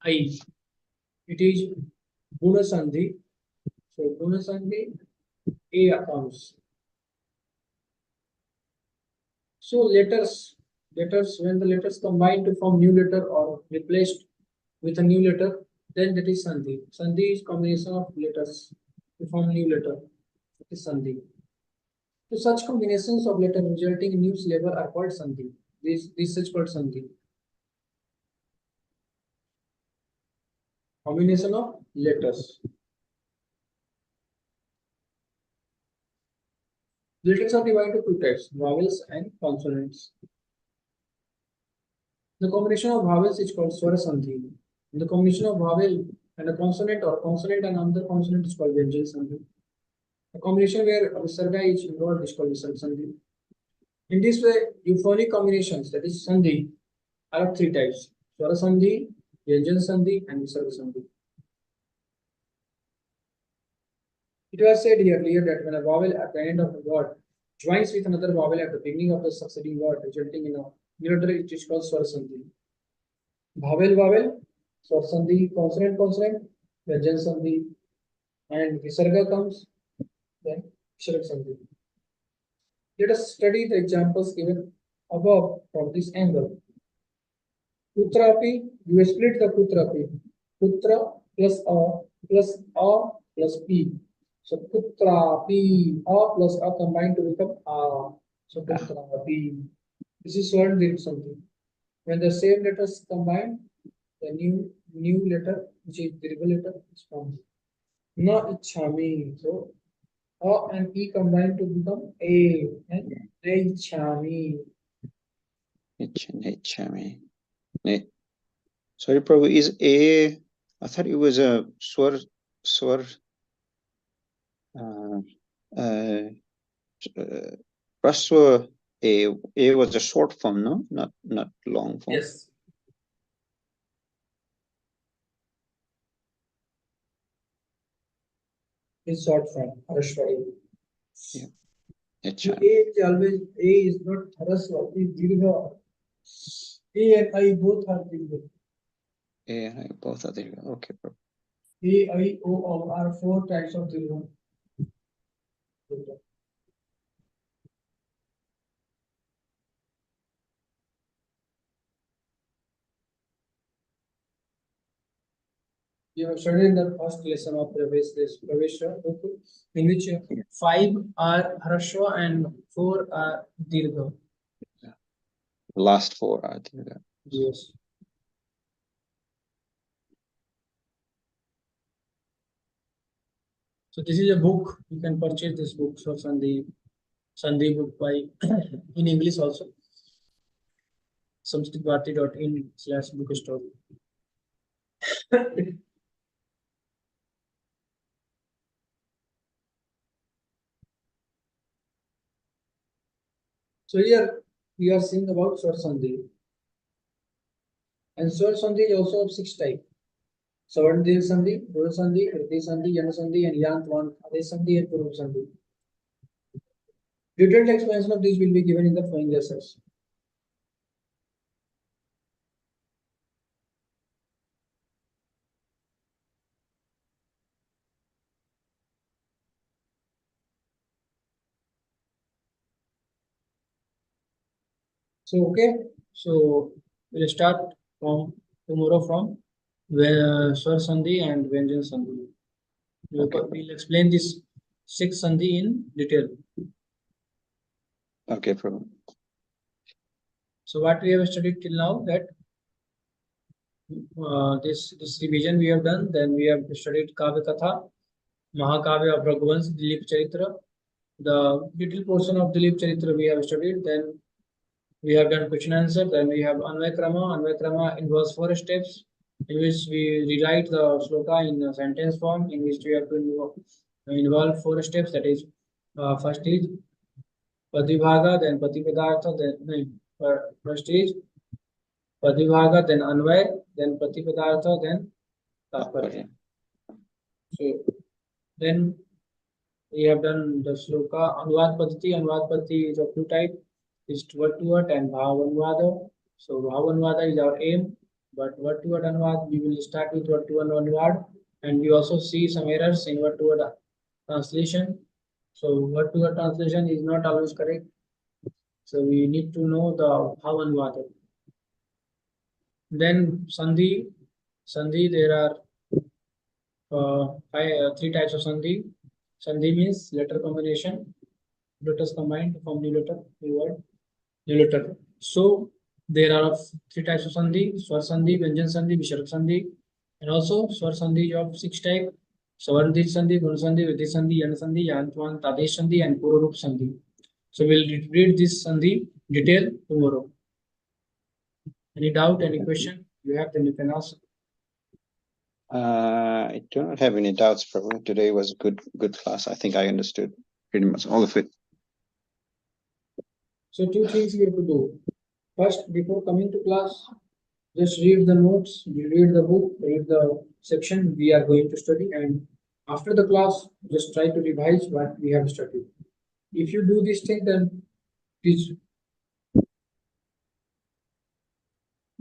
[SPEAKER 1] I. It is Guna Sandhi. So Guna Sandhi A comes. So letters when the letters combine to form new letter or replaced with a new letter, then that is Sandhi. Sandhi is combination of letters to form new letter. That is Sandhi. So such combinations of letters resulting in new syllable are called Sandhi. This is called Sandhi. Combination of letters. Letters are divided into two types, vowels and consonants. The combination of vowels is called Swara Sandhi. The combination of vowel and a consonant or consonant and another consonant is called Vyanjan Sandhi. A combination where Visarga is involved is called Visarga Sandhi. In this way, euphonic combinations, that is Sandhi, are of three types, Swara Sandhi, Vyanjan Sandhi and Visarga Sandhi. It was said earlier that when a vowel at the end of a word joins with another vowel at the beginning of the succeeding word, resulting in a new letter, it is called Swara Sandhi. Vowel, Swara Sandhi, consonant, Vyanjan Sandhi, and Visarga comes, then Visarga Sandhi. Let us study the examples given above from this angle. Putrapi, you split the Putrapi. Putra plus A plus P. So Putrapi, A plus A combined to become A. So Putrapi. This is what did something. When the same letters combine, the new letter, which is dirgha letter, is formed. Na ichhami. So A and E combined to become A and Ichhami.
[SPEAKER 2] Ichhami. Sorry, Prabhu, is A, I thought it was a swar, Raswa A was a short form, no? Not long form.
[SPEAKER 1] Yes. It's short form, Harashva.
[SPEAKER 2] Yeah. It's
[SPEAKER 1] So A is always, A is not Harashva, it's Dirgha. A and I both are Dirgha.
[SPEAKER 2] A and I both are there. Okay, Prabhu.
[SPEAKER 1] A, I, O are 4 types of Dirgha. You have studied in the first lesson of Pravesha, in which 5 are Harashva and 4 are Dirgha.
[SPEAKER 2] The last 4 are there.
[SPEAKER 1] Yes. So this is a book. You can purchase this book for Sandhi book by in English also. samskritbharati.in/bookstore. So here we are seeing about Swar Sandhi. And Swar Sandhi is also of 6 types. Savardhi Sandhi, Pura Sandhi, Kriti Sandhi, Yana Sandhi, and Yant Van, Ades Sandhi, and Puru Sandhi. Detailed explanation of these will be given in the following lessons. So okay, so we'll start from tomorrow from Swar Sandhi and Vyanjan Sandhi.
[SPEAKER 2] Okay.
[SPEAKER 1] We'll explain this 6 Sandhi in detail.
[SPEAKER 2] Okay, Prabhu.
[SPEAKER 1] So what we have studied till now, that this revision we have done. Then we have studied Kavya Katha, Mahakavya of Raghuvansh, Dilip Charitra. The little portion of Dilip Charitra we have studied. Then we have done question answer. Then we have Anvay Krama. Anvay Krama involves 4 steps in which we rewrite the sloka in a sentence form, in which we have to involve 4 steps. That is, first is Padibhaga, then Patipadartha, then first is Padibhaga, then Anvay, then Patipadartha, then Tatparya. So then we have done the sloka Anuvad Paddhati. Anuvad Paddhati is of 2 types. Is word to word and Bhavanvada. So Bhavanvada is our aim, but word to word Anuvad we will start with word to word Anuvad, and we also see some errors in word to word translation. So word to word translation is not always correct. So we need to know the Bhavanvada. Then Sandhi there are 3 types of Sandhi. Sandhi means letter combination, letters combined to form new letter, new word, new letter. So there are 3 types of Sandhi: Swar Sandhi, Vyanjan Sandhi, Visarga Sandhi, and also Swar Sandhi of 6 types: Savardhi Sandhi, Guna Sandhi, Vidhi Sandhi, Yana Sandhi, Yantwan, Tadesh Sandhi, and Pururup Sandhi. So we'll read this Sandhi detail tomorrow. Any doubt, any question you have, then you can ask.
[SPEAKER 2] I do not have any doubts, Prabhu. Today was a good class. I think I understood pretty much all of it.
[SPEAKER 1] So 2 things we have to do. First, before coming to class, just read the notes, read the book, read the section we are going to study, and after the class, just try to revise what we have studied. If you do this thing, then it is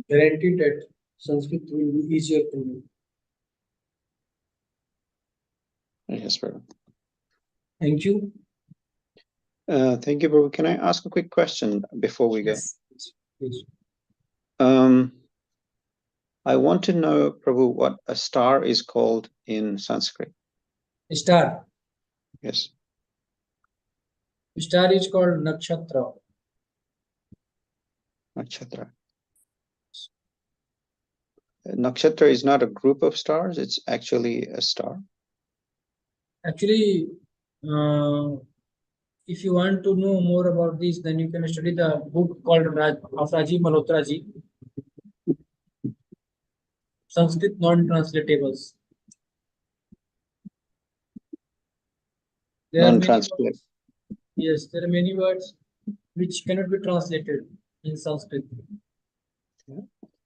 [SPEAKER 1] guaranteed that Sanskrit will be easier to you.
[SPEAKER 2] Yes, Prabhu.
[SPEAKER 1] Thank you.
[SPEAKER 2] Thank you, Prabhu. Can I ask a quick question before we go?
[SPEAKER 1] Yes. Please.
[SPEAKER 2] I want to know, Prabhu, what a star is called in Sanskrit.
[SPEAKER 1] Star.
[SPEAKER 2] Yes.
[SPEAKER 1] Star is called nakshatra.
[SPEAKER 2] Nakshatra. Nakshatra is not a group of stars, it's actually a star.
[SPEAKER 1] Actually, if you want to know more about this, then you can study the book called of Rajiv Malhotra ji, Sanskrit non-translatables. There are many
[SPEAKER 2] Non-translate.
[SPEAKER 1] words. Yes, there are many words which cannot be translated in Sanskrit.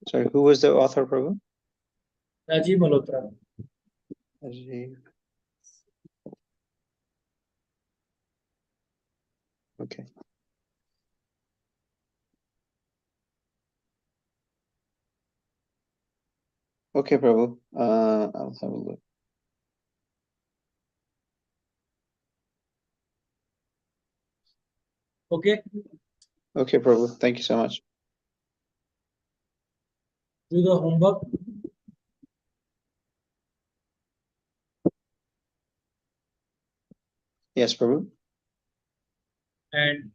[SPEAKER 2] Sorry, who was the author, Prabhu?
[SPEAKER 1] Rajiv Malhotra.
[SPEAKER 2] Rajiv. Okay. Okay, Prabhu. I'll have a look.
[SPEAKER 1] Okay,
[SPEAKER 2] Okay, Prabhu. Thank you so much.
[SPEAKER 1] do the homework.
[SPEAKER 2] Yes, Prabhu.
[SPEAKER 1] And